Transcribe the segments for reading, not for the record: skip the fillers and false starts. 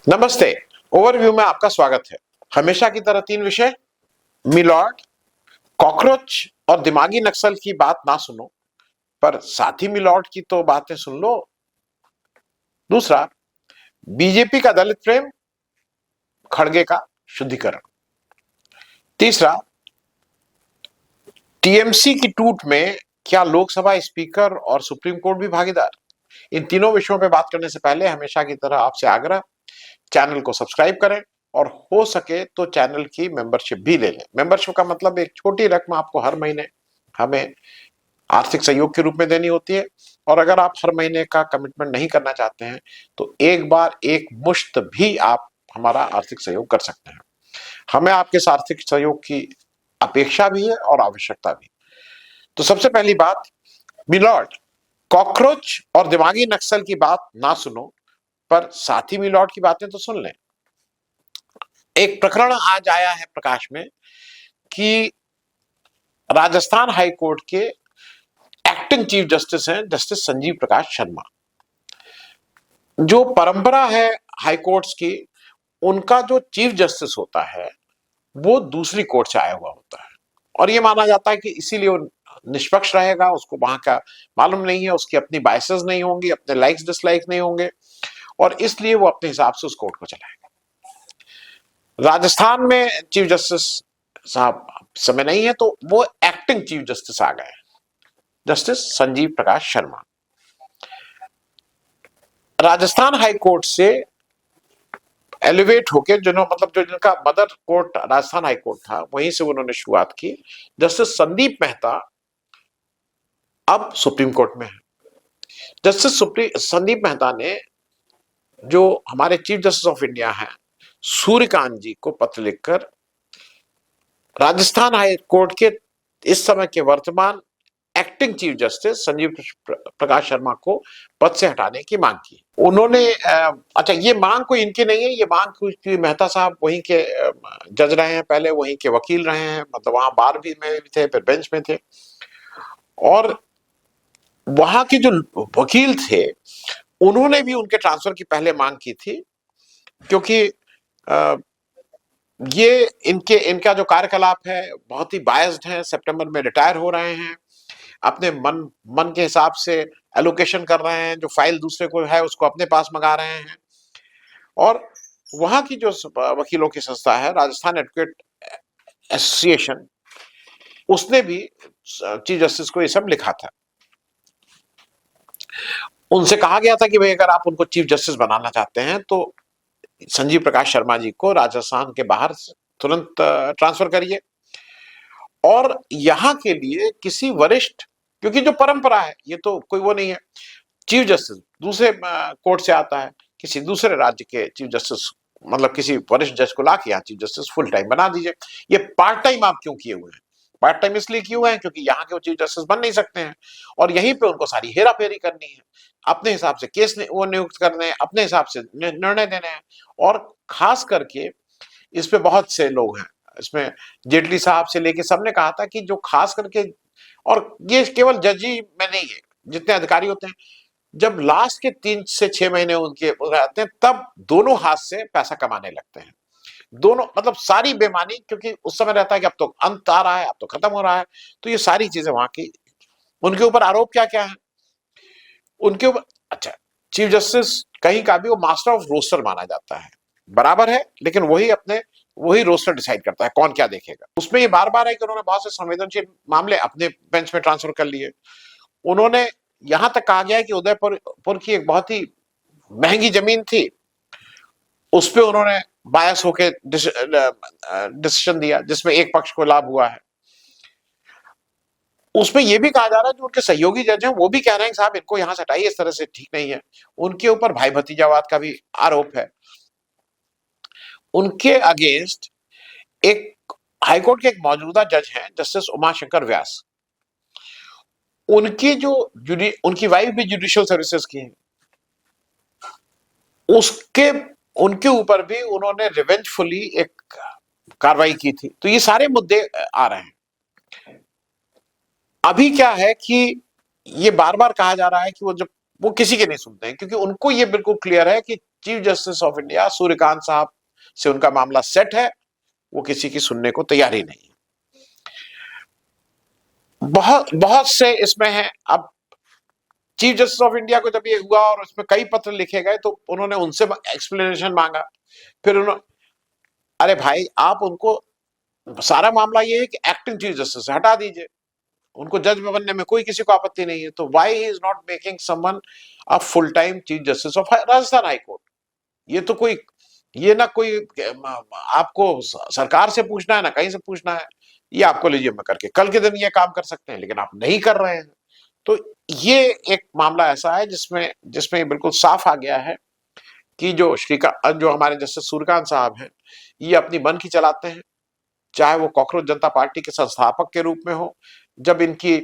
नमस्ते। ओवरव्यू में आपका स्वागत है। हमेशा की तरह तीन विषय: मिलॉर्ड, कॉकरोच और दिमागी नक्सल की बात ना सुनो, पर साथ ही मिलॉर्ड की तो बातें सुन लो। दूसरा, बीजेपी का दलित प्रेम, खड़गे का शुद्धिकरण। तीसरा, टीएमसी की टूट में क्या लोकसभा स्पीकर और सुप्रीम कोर्ट भी भागीदार? इन तीनों विषयों पर बात करने से पहले हमेशा की तरह आपसे आग्रह, चैनल को सब्सक्राइब करें और हो सके तो चैनल की मेंबरशिप भी ले लें। मेंबरशिप का मतलब एक छोटी रकम आपको हर महीने हमें आर्थिक सहयोग के रूप में देनी होती है, और अगर आप हर महीने का कमिटमेंट नहीं करना चाहते हैं तो एक बार एक मुश्त भी आप हमारा आर्थिक सहयोग कर सकते हैं। हमें आपके इस आर्थिक सहयोग की अपेक्षा भी है और आवश्यकता भी। तो सबसे पहली बात, मिलॉर्ड, कॉकरोच और दिमागी नक्सल की बात ना सुनो, पर साथ ही मिलॉर्ड की बातें तो सुन लें। एक प्रकरण आज आया है प्रकाश में कि राजस्थान हाई कोर्ट के एक्टिंग चीफ जस्टिस हैं जस्टिस संजीव प्रकाश शर्मा। जो परंपरा है हाई कोर्ट्स की, उनका जो चीफ जस्टिस होता है वो दूसरी कोर्ट से आया हुआ होता है, और ये माना जाता है कि इसीलिए वो निष्पक्ष रहेगा, उसको वहां का मालूम नहीं है, उसकी अपनी बायसेस नहीं होंगी, अपने लाइक्स डिसलाइक्स नहीं होंगे, और इसलिए वो अपने हिसाब से उस कोर्ट को चलाएगा। राजस्थान में चीफ जस्टिस साहब समय नहीं है, तो वो एक्टिंग चीफ जस्टिस आ गए, justice Sanjeev Prakash Sharma. Rajasthan high court से एलिवेट होके मतलब जो जिनका mother court Rajasthan high court था, वहीं से उन्होंने शुरुआत की। जस्टिस संदीप मेहता अब सुप्रीम कोर्ट में है। जस्टिस संदीप मेहता ने, जो हमारे चीफ जस्टिस ऑफ इंडिया हैं, सूर्यकांत जी को पत्र लिखकर राजस्थान हाई कोर्ट के इस समय के वर्तमान acting chief justice Sanjeev Prakash Sharma को पद से हटाने की मांग की। उन्होंने अच्छा, ये मांग कोई इनकी नहीं है, ये मांग कोई मेहता साहब वहीं के जज रहे हैं, पहले वहीं के वकील रहे हैं, मतलब वहां बार भी में भी थे, फिर बेंच में थे, और वहां के जो वकील थे उन्होंने भी उनके ट्रांसफर की पहले मांग की थी, क्योंकि ये इनका जो कार्यकलाप है बहुत ही बायस्ड है। सितंबर में रिटायर हो रहे हैं, अपने मन के हिसाब से एलोकेशन कर रहे हैं, जो फाइल दूसरे को है उसको अपने पास मंगा रहे हैं। और वहां की जो वकीलों की संस्था है, राजस्थान एडवोकेट एसोसिएशन, उसने भी चीफ जस्टिस को ये सब लिखा था। उनसे कहा गया था कि भाई अगर आप उनको चीफ जस्टिस बनाना चाहते हैं तो संजीव प्रकाश शर्मा जी को राजस्थान के बाहर तुरंत ट्रांसफर करिए, और यहां के लिए किसी वरिष्ठ, क्योंकि जो परंपरा है ये तो कोई वो नहीं है, चीफ जस्टिस दूसरे कोर्ट से आता है, किसी दूसरे राज्य के चीफ जस्टिस, मतलब किसी वरिष्ठ जज को लाके यहाँ चीफ जस्टिस फुल टाइम बना दीजिए। ये पार्ट टाइम आप क्यों किए हुए हैं? पार्ट टाइम इसलिए किए हुए हैं क्योंकि यहाँ के वो चीफ जस्टिस बन नहीं सकते हैं, और यहीं पे उनको सारी हेरा फेरी करनी है, अपने हिसाब से केस वो नियुक्त करने हैं, अपने हिसाब से निर्णय देने हैं। और खास करके इस पे बहुत से लोग हैं, इसमें जेटली साहब से लेके सबने कहा था कि जो खास करके, और ये केवल जज ही में नहीं है, जितने अधिकारी होते हैं, जब लास्ट के 3 से 6 महीने उनके आते हैं तब दोनों हाथ से पैसा कमाने लगते हैं। दोनों मतलब सारी बेईमानी, क्योंकि उस समय रहता है कि अब तो अंत आ रहा है, अब तो खत्म हो रहा है, तो ये सारी चीजें वहां की। उनके ऊपर आरोप क्या क्या है उनके ऊपर? अच्छा, चीफ जस्टिस कहीं का भी वो मास्टर ऑफ रोस्टर माना जाता है, बराबर है, लेकिन वही रोस्टर डिसाइड करता है कौन क्या देखेगा। उसमें ये बार बार है कि उन्होंने बहुत से संवेदनशील मामले अपने बेंच में ट्रांसफर कर लिए। उन्होंने, यहां तक कहा गया है कि उदयपुर की एक बहुत ही महंगी जमीन थी, उस पर उन्होंने बायस होके डिसीजन दिया जिसमें एक पक्ष को लाभ हुआ है। उसमें यह भी कहा जा रहा है जो उनके सहयोगी जज हैं वो भी कह रहे हैं साहब इनको यहां से हटाइए, इस तरह से ठीक नहीं है। उनके ऊपर भाई भतीजावाद का भी आरोप है। उनके अगेंस्ट एक हाईकोर्ट के एक मौजूदा जज हैं जस्टिस उमाशंकर व्यास, उनकी जो उनकी वाइफ भी जुडिशियल सर्विसेज की है, उसके उनके ऊपर भी उन्होंने रिवेंजफुली एक कार्रवाई की थी। तो ये सारे मुद्दे आ रहे हैं। अभी क्या है कि ये बार बार कहा जा रहा है कि वो किसी के नहीं सुनते हैं, क्योंकि उनको ये बिल्कुल क्लियर है कि chief justice of India Suryakant साहब से उनका मामला सेट है, वो किसी की सुनने को तैयार ही नहीं। बहुत बहुत से इसमें है। अब चीफ जस्टिस ऑफ इंडिया को जब ये हुआ और उसमें कई पत्र लिखे गए, तो उन्होंने उनसे एक्सप्लेनेशन मांगा। फिर उन्होंने, अरे भाई आप उनको, सारा मामला ये है कि एक्टिंग चीफ जस्टिस हटा दीजिए, उनको जज बनने में कोई किसी को आपत्ति नहीं है, तो why he is not making someone a full time chief justice of Rajasthan high court. ये तो कोई, ये ना कोई आपको सरकार से पूछना है ना कहीं से पूछना है, ये आपको लीजिए मैं करके कल के दिन ये काम कर सकते हैं, लेकिन आप नहीं कर रहे हैं। तो ये एक मामला ऐसा है जिसमें जिसमें बिल्कुल साफ आ गया है कि जो हमारे जस्टिस सूर्यकांत साहब हैं, ये अपनी मन की चलाते हैं, चाहे वो कॉकरोच जनता पार्टी के संस्थापक के रूप में हो। जब इनकी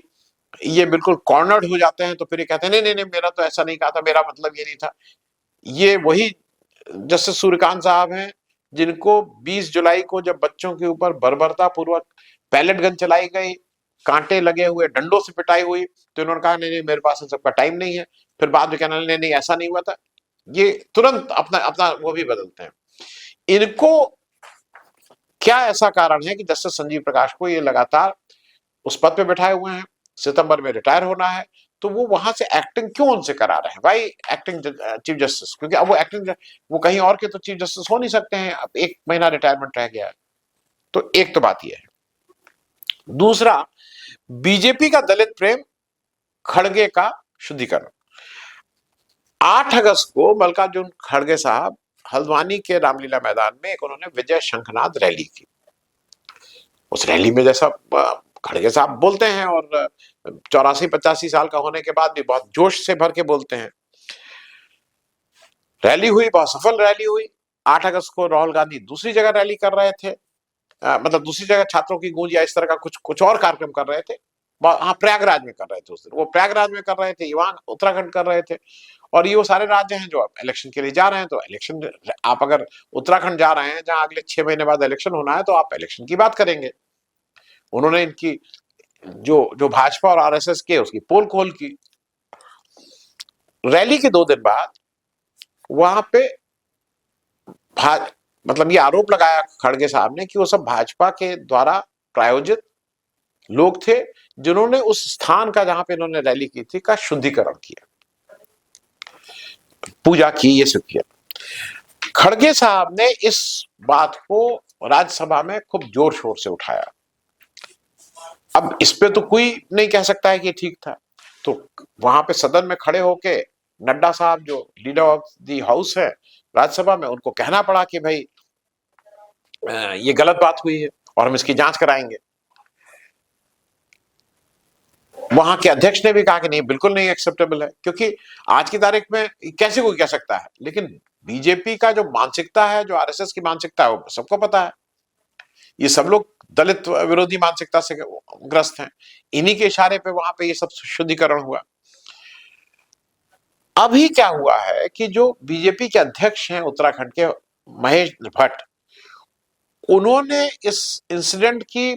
ये बिल्कुल कॉर्नर्ड हो जाते हैं तो फिर ये कहते हैं नहीं नहीं नहीं, मेरा तो ऐसा नहीं कहा था, मेरा मतलब ये नहीं था। ये वही जस्टिस सूर्यकांत साहब हैं जिनको 20 जुलाई को जब बच्चों के ऊपर बर्बरता पूर्वक पैलेट गन चलाई गई, कांटे लगे हुए, डंडों से पिटाई हुई, तो इन्होंने कहा नहीं नहीं मेरे पास इन सबका टाइम नहीं है। फिर बाद में कहना नहीं नहीं ऐसा नहीं हुआ था। ये तुरंत अपना अपना वो भी बदलते हैं। इनको क्या ऐसा कारण है कि जस्टिस संजीव प्रकाश को ये लगातार उस पद पे बैठाए हुए हैं, सितंबर में रिटायर होना है, तो वो वहां से एक्टिंग क्यों उनसे करा रहे हैं? भाई एक्टिंग चीफ जस्टिस, क्योंकि अब वो एक्टिंग, वो कहीं और के तो चीफ जस्टिस हो नहीं सकते हैं, अब 1 महीना रिटायरमेंट रह गया है। तो एक तो बात ये है। दूसरा, बीजेपी का दलित प्रेम, खड़गे का शुद्धिकरण। 8 अगस्त को मल्लिकार्जुन खड़गे साहब हल्द्वानी के रामलीला मैदान में एक उन्होंने विजय शंखनाद रैली की। उस रैली में जैसा खड़गे साहब बोलते हैं, और 84-85 साल का होने के बाद भी बहुत जोश से भर के बोलते हैं। रैली हुई, बहुत सफल रैली हुई। 8 अगस्त को राहुल गांधी दूसरी जगह रैली कर रहे थे, मतलब दूसरी जगह छात्रों की गूंज या इस तरह का कुछ कुछ और कार्यक्रम कर रहे थे। हाँ, प्रयागराज में कर रहे थे उस दिन, वो प्रयागराज में कर रहे थे, युवान उत्तराखंड कर रहे थे। और ये वो सारे राज्य हैं जो आप इलेक्शन के लिए जा रहे हैं, तो इलेक्शन, आप अगर उत्तराखंड जा रहे हैं जहां अगले 6 महीने बाद इलेक्शन होना है, तो आप इलेक्शन की बात करेंगे। उन्होंने इनकी जो जो भाजपा और आरएसएस के उसकी पोल खोल की। रैली के 2 दिन बाद वहां पे मतलब ये आरोप लगाया खड़गे साहब ने कि वो सब भाजपा के द्वारा प्रायोजित लोग थे जिन्होंने उस स्थान का, जहां पे इन्होंने रैली की थी, का शुद्धिकरण किया, पूजा की, ये सब किया। खड़गे साहब ने इस बात को राज्यसभा में खूब जोर शोर से उठाया। अब इस पे तो कोई नहीं कह सकता है कि ठीक था, तो वहां पे सदन में खड़े होके नड्डा साहब जो लीडर ऑफ द हाउस है राज्यसभा में, उनको कहना पड़ा कि भाई ये गलत बात हुई है और हम इसकी जांच कराएंगे। वहां के अध्यक्ष ने भी कहा कि नहीं, बिल्कुल नहीं एक्सेप्टेबल है, क्योंकि आज की तारीख में कैसे कोई कह सकता है। लेकिन बीजेपी का जो मानसिकता है, जो आरएसएस की मानसिकता है, वो सबको पता है। ये सब लोग दलित विरोधी मानसिकता से ग्रस्त हैं। इन्हीं के इशारे पे वहां पे ये सब शुद्धिकरण हुआ। अभी क्या हुआ है कि जो बीजेपी के अध्यक्ष हैं उत्तराखंड के, महेश भट्ट, उन्होंने इस इंसिडेंट की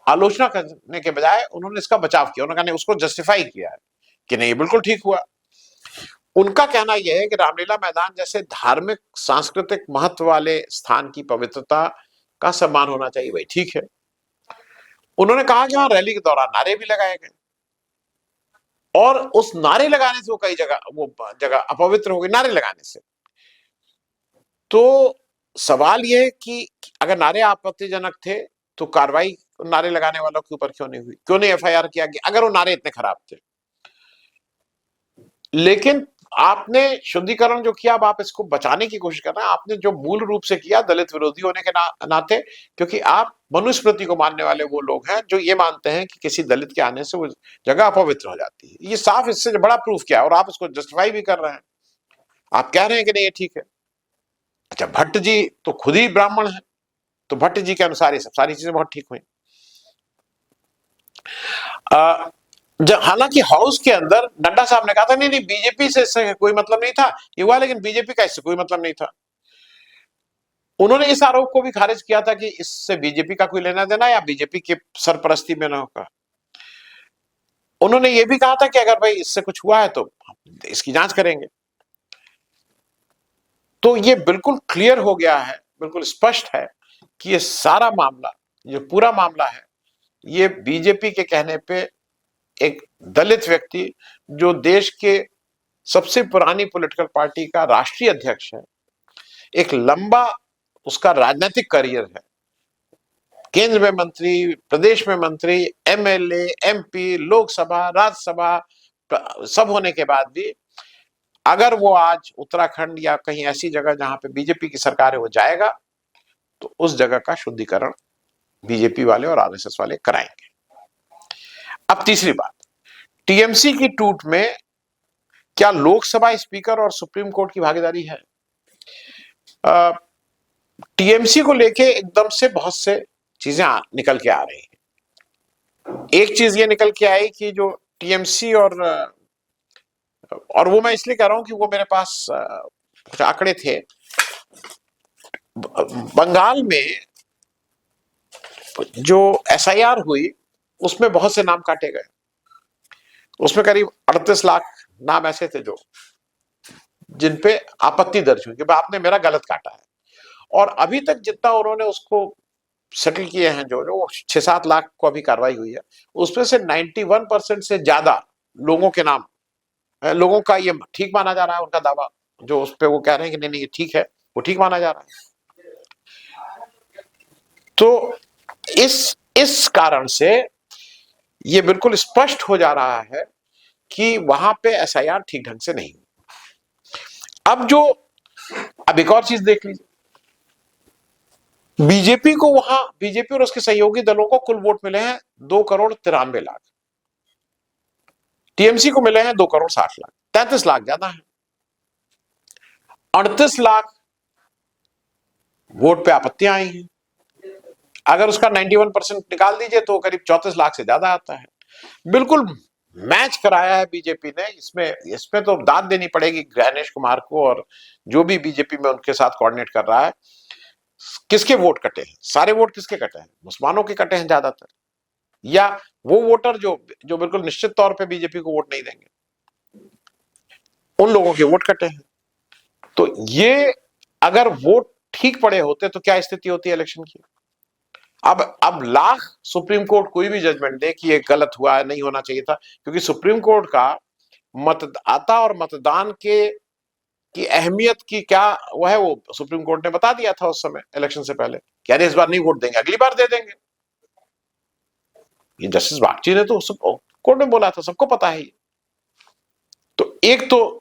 आलोचना करने के बजाय उन्होंने इसका बचाव किया। उन्होंने उसको जस्टिफाई किया है कि नहीं, बिल्कुल ठीक हुआ। उनका कहना यह है कि रामलीला मैदान जैसे धार्मिक सांस्कृतिक महत्व वाले स्थान की पवित्रता का सम्मान होना चाहिए, भाई ठीक है। उन्होंने कहा कि वहां रैली के दौरान नारे भी लगाए गए, और उस नारे लगाने से वो जगह अपवित्र हो गई, नारे लगाने से। तो सवाल यह है कि अगर नारे आपत्तिजनक थे, तो कार्रवाई नारे लगाने वालों के ऊपर क्यों नहीं हुई, क्यों नहीं एफआईआर किया गया, अगर वो नारे इतने खराब थे। लेकिन आपने शुद्धिकरण जो किया, अब आप इसको बचाने की कोशिश कर रहे हैं। आपने जो मूल रूप से किया, दलित विरोधी होने के नाते, क्योंकि आप मनुस्मृति को मानने वाले वो लोग हैं जो ये मानते हैं कि किसी दलित के आने से वो जगह अपवित्र हो जाती है। ये साफ, इससे बड़ा प्रूफ क्या है, और आप इसको जस्टिफाई भी कर रहे हैं। आप कह रहे हैं कि नहीं ये ठीक है। अच्छा, भट्ट जी तो खुद ही ब्राह्मण है, तो भट्ट जी के अनुसार ये सब सारी चीजें बहुत ठीक हुई। हालांकि हाउस के अंदर नड्डा साहब ने कहा था नहीं नहीं, बीजेपी से इससे कोई मतलब नहीं था, ये हुआ, लेकिन बीजेपी का इससे कोई मतलब नहीं था। उन्होंने इस आरोप को भी खारिज किया था कि इससे बीजेपी का कोई लेना देना या बीजेपी की सरपरस्ती में न होगा। उन्होंने ये भी कहा था कि अगर भाई इससे कुछ हुआ है तो इसकी जांच करेंगे। तो ये बिल्कुल क्लियर हो गया है, बिल्कुल स्पष्ट है कि ये सारा मामला, ये पूरा मामला है, ये बीजेपी के कहने पे एक दलित व्यक्ति जो देश के सबसे पुरानी पॉलिटिकल पार्टी का राष्ट्रीय अध्यक्ष है, एक लंबा उसका राजनीतिक करियर है, केंद्र में मंत्री, प्रदेश में मंत्री, एमएलए, एमपी, लोकसभा, राज्यसभा सब होने के बाद भी अगर वो आज उत्तराखंड या कहीं ऐसी जगह जहां पे बीजेपी की सरकार है वो जाएगा, तो उस जगह का शुद्धिकरण बीजेपी वाले और आरएसएस वाले कराएंगे। अब तीसरी बात, टीएमसी की टूट में क्या लोकसभा स्पीकर और सुप्रीम कोर्ट की भागीदारी है? टीएमसी को लेके एकदम से बहुत से चीजें निकल के आ रही हैं। एक चीज ये निकल के आई कि जो टीएमसी और वो मैं इसलिए कह रहा हूं कि वो मेरे पास कुछ आंकड़े थे। बंगाल में जो एसआईआर हुई उसमें बहुत से नाम काटे गए, उसमें करीब 38 लाख नाम ऐसे थे जो जिन पे आपत्ति दर्ज हुई कि आपने मेरा गलत काटा है। और अभी तक जितना उन्होंने उसको सेटल किए हैं, जो 6-7 लाख को अभी कार्रवाई हुई है, उसमें से 91% से ज्यादा लोगों के नाम, लोगों का ये ठीक माना जा रहा है, उनका दावा जो उस पे वो कह रहे हैं कि नहीं नहीं ये ठीक है, वो ठीक माना जा रहा है। तो इस कारण से ये बिल्कुल स्पष्ट हो जा रहा है कि वहां पे एसआईआर ठीक ढंग से नहीं। अब एक और चीज देख लीजिए, बीजेपी को वहां, बीजेपी और उसके सहयोगी दलों को कुल वोट मिले हैं 2,93,00,000, टीएमसी को मिले हैं 2,60,00,000, 33 लाख ज्यादा है। 38 लाख वोट पे आपत्तियां आई हैं, अगर उसका 91% निकाल दीजिए तो करीब 34 लाख से ज्यादा आता है। बिल्कुल मैच कराया है बीजेपी ने। इसमें तो दाद देनी पड़ेगी गणेश कुमार को और जो भी बीजेपी में उनके साथ कोऑर्डिनेट कर रहा है। किसके वोट कटे हैं? सारे वोट किसके कटे हैं? मुसलमानों के कटे हैं ज्यादातर, या वो वोटर जो जो बिल्कुल निश्चित तौर पे बीजेपी को वोट नहीं देंगे, उन लोगों के वोट कटे हैं। तो ये अगर वोट ठीक पड़े होते तो क्या स्थिति होती है इलेक्शन की? अब लाख सुप्रीम कोर्ट कोई भी जजमेंट दे कि ये गलत हुआ है, नहीं होना चाहिए था, क्योंकि सुप्रीम कोर्ट का मतदाता और मतदान के की अहमियत की क्या वो है, वो सुप्रीम कोर्ट ने बता दिया था उस समय इलेक्शन से पहले कि अरे इस बार नहीं वोट देंगे, अगली बार दे देंगे। ये जस्टिस बागची ने तो कोर्ट में बोला था, सबको पता है। तो एक तो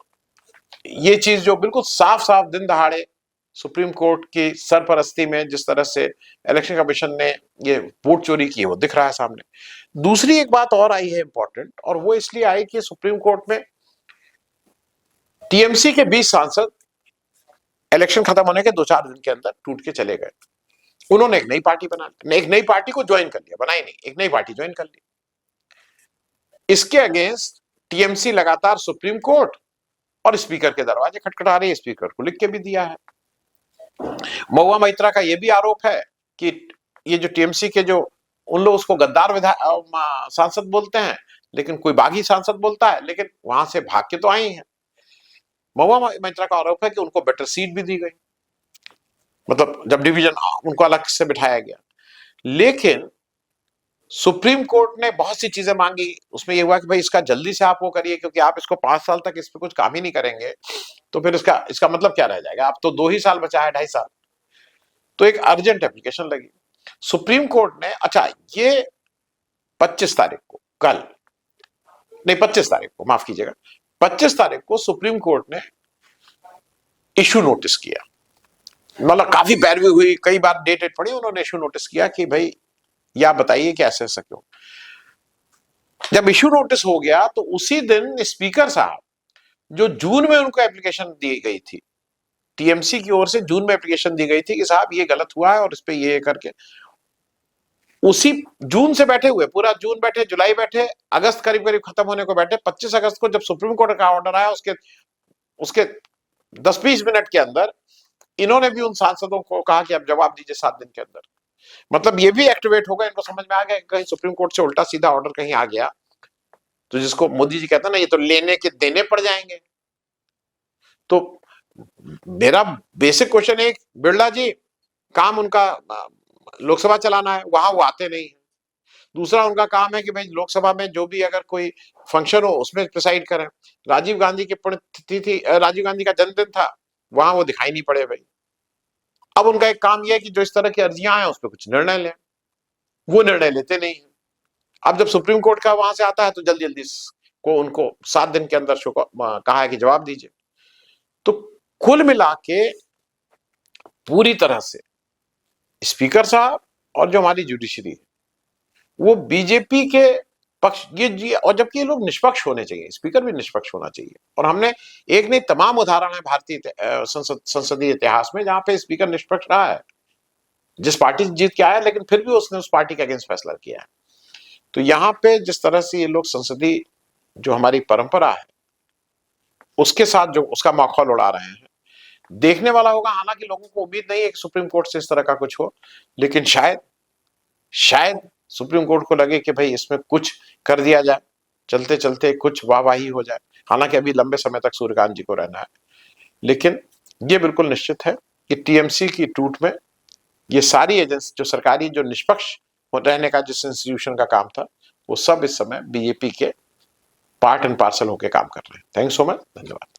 ये चीज जो बिल्कुल साफ साफ दिन दहाड़े सुप्रीम कोर्ट की सरपरस्ती में जिस तरह से इलेक्शन कमीशन ने ये वोट चोरी की वो दिख रहा है सामने। दूसरी एक बात और आई है इंपॉर्टेंट, और वो इसलिए आई कि सुप्रीम कोर्ट में टीएमसी के 20 सांसद इलेक्शन खत्म होने के 2-4 दिन के अंदर टूट के चले गए। उन्होंने एक नई पार्टी बना ली, एक नई पार्टी को ज्वाइन कर लिया, बनाई नहीं, एक नई पार्टी ज्वाइन कर ली। इसके अगेंस्ट टीएमसी लगातार सुप्रीम कोर्ट और स्पीकर के दरवाजे खटखटा रही है, स्पीकर को लिख के भी दिया है। महुआ मैत्रा का यह भी आरोप है कि ये जो टीएमसी के जो उन लोग उसको गद्दार विधायक सांसद बोलते हैं, लेकिन कोई बागी सांसद बोलता है, लेकिन वहां से भाग के तो आई हैं। महुआ मैत्रा का आरोप है कि उनको बेटर सीट भी दी गई, मतलब जब डिवीजन उनको अलग से बिठाया गया। लेकिन सुप्रीम कोर्ट ने बहुत सी चीजें मांगी, उसमें यह हुआ कि भाई इसका जल्दी से आप वो करिए, क्योंकि आप इसको 5 साल तक इस पर कुछ काम ही नहीं करेंगे तो फिर इसका मतलब क्या रह जाएगा? आप तो 2 ही साल बचा है, 2.5 साल। तो एक अर्जेंट एप्लीकेशन लगी सुप्रीम कोर्ट ने। अच्छा, ये 25 तारीख को, कल नहीं 25 तारीख को, माफ कीजिएगा, 25 तारीख को सुप्रीम कोर्ट ने इशू नोटिस किया, मतलब काफी पैरवी हुई, कई बार डेट पड़ी, उन्होंने इशू नोटिस किया कि भाई या बताइए कि ऐसे ऐसा क्यों। जब इशू नोटिस हो गया तो उसी दिन स्पीकर साहब, जो जून में उनको एप्लीकेशन दी गई थी, टीएमसी की ओर से जून में एप्लीकेशन दी गई थी कि साहब ये गलत हुआ है और इस पे ये करके, उसी जून से बैठे हुए, पूरा जून बैठे, जुलाई बैठे, अगस्त करीब करीब खत्म होने को बैठे, 25 अगस्त को जब सुप्रीम कोर्ट का ऑर्डर आया उसके उसके 10-20 मिनट के अंदर इन्होंने भी उन सांसदों को कहा कि अब जवाब दीजिए 7 दिन के अंदर। मतलब ये भी एक्टिवेट होगा, इनको समझ में आ गया कहीं सुप्रीम कोर्ट से उल्टा सीधा ऑर्डर कहीं आ गया तो जिसको मोदी जी कहते हैं ना, ये तो लेने के देने पड़ जाएंगे। तो मेरा बेसिक क्वेश्चन है, बिरला जी काम उनका लोकसभा चलाना है, वहां वो आते नहीं है। दूसरा उनका काम है कि भाई लोकसभा में जो भी अगर कोई फंक्शन हो उसमें प्रिसाइड करें। राजीव गांधी की पुण्यतिथि, राजीव गांधी का जन्मदिन था, वहां वो दिखाई नहीं पड़े भाई। अब उनका एक काम यह है कि जो इस तरह की अर्जियां हैं उस पर कुछ निर्णय लें, वो निर्णय लेते नहीं है। अब जब सुप्रीम कोर्ट का वहां से आता है तो जल्दी जल्दी को उनको 7 दिन के अंदर कहा है कि जवाब दीजिए। तो कुल मिला के पूरी तरह से स्पीकर साहब और जो हमारी जुडिशरी है वो बीजेपी के पक्ष, ये और जबकि ये लोग निष्पक्ष होने चाहिए, स्पीकर भी निष्पक्ष होना चाहिए। और हमने एक नहीं तमाम उदाहरण है भारतीय संसदीय इतिहास में जहां पे स्पीकर निष्पक्ष रहा है, जिस पार्टी जीत के आया लेकिन फिर भी उसने उस पार्टी के अगेंस्ट फैसला किया है। तो यहाँ पे जिस तरह से ये लोग संसदीय जो हमारी परंपरा है उसके साथ जो उसका माखौल उड़ा रहे हैं, देखने वाला होगा। हालांकि लोगों को उम्मीद नहीं है कि सुप्रीम कोर्ट से इस तरह का कुछ हो, लेकिन शायद शायद सुप्रीम कोर्ट को लगे कि भाई इसमें कुछ कर दिया जाए, चलते चलते कुछ वाहवाही हो जाए। हालांकि अभी लंबे समय तक सूर्यकांत जी को रहना है, लेकिन ये बिल्कुल निश्चित है कि टीएमसी की टूट में ये सारी एजेंसी जो सरकारी जो निष्पक्ष रहने का जिस इंस्टीट्यूशन का काम था वो सब इस समय बीजेपी के पार्ट एंड पार्सल होकर काम कर रहे हैं। थैंक्स सो मच, धन्यवाद।